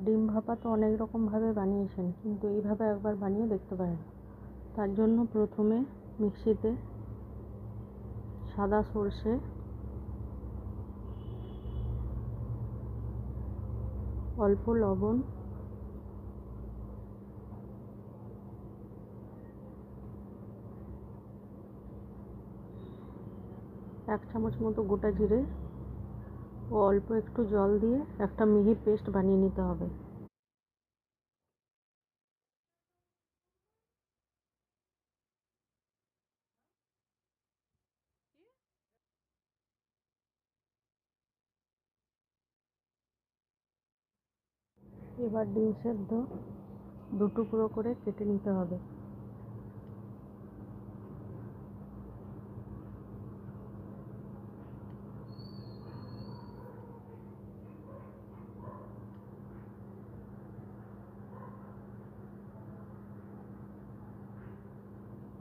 ডিম ভাপা তো অনেক রকমভাবে বানিয়েছেন, কিন্তু এইভাবে একবার বানিয়ে দেখতে পারেন। তার জন্য প্রথমে মিক্সিতে সাদা সর্ষে, অল্প লবণ, এক চামচ মতো গোটা জিরে ও অল্প একটু জল দিয়ে একটা মিহি পেস্ট বানিয়ে নিতে হবে। এবার ডিম সেদ্ধ 2 টুকরো করে কেটে নিতে হবে।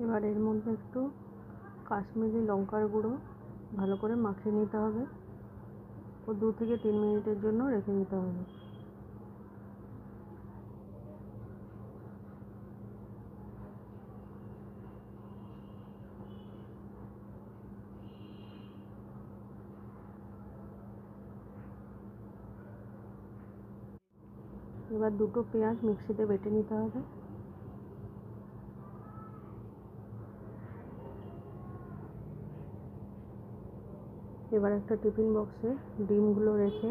এবার এর মধ্যে একটু কাশ্মীরি লঙ্কার গুঁড়ো ভালো করে মাখিয়ে নিতে হবে ও 2 থেকে 3 মিনিটের জন্য রেখে দিতে হবে। এবার 2টো পেঁয়াজ মিক্সিতে বেটে নিতে হবে। এবার একটা টিফিন বক্সে ডিমগুলো রেখে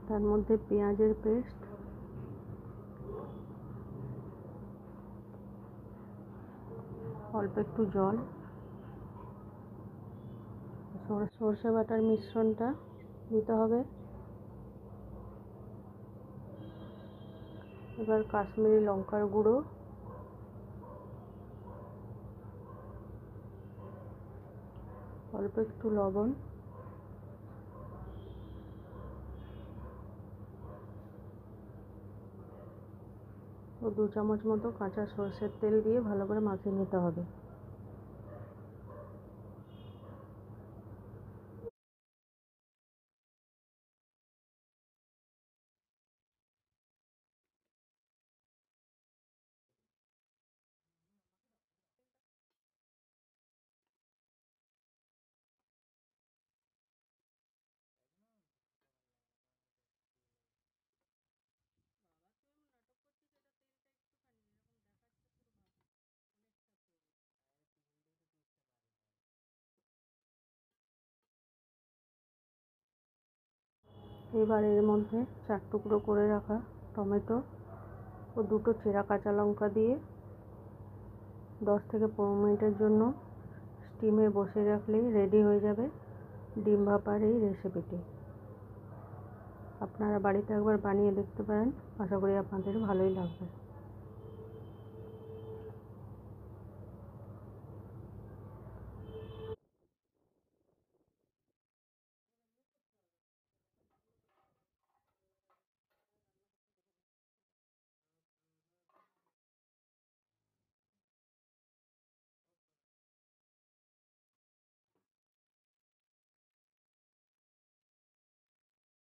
তার মধ্যে পেঁয়াজের পেস্ট, অল্প একটু জল, সরষে বাটার মিশ্রণটা দিতে হবে। এবার কাশ্মীরি লঙ্কার গুঁড়ো, অল্প একটু লবণ ও 2 চামচ মতো কাঁচা সরষের তেল দিয়ে ভালো করে মাখিয়ে নিতে হবে। এবার এর মধ্যে 4 টুকরো করে রাখা টমেটো ও 2টো চেরা কাঁচা লঙ্কা দিয়ে 10 থেকে 15 মিনিটের জন্য স্টিমে বসিয়ে রাখলেই রেডি হয়ে যাবে ডিম ভাপার এই রেসিপিটি। আপনারা বাড়িতে একবার বানিয়ে দেখতে পারেন, আশা করি আপনাদের ভালোই লাগবে।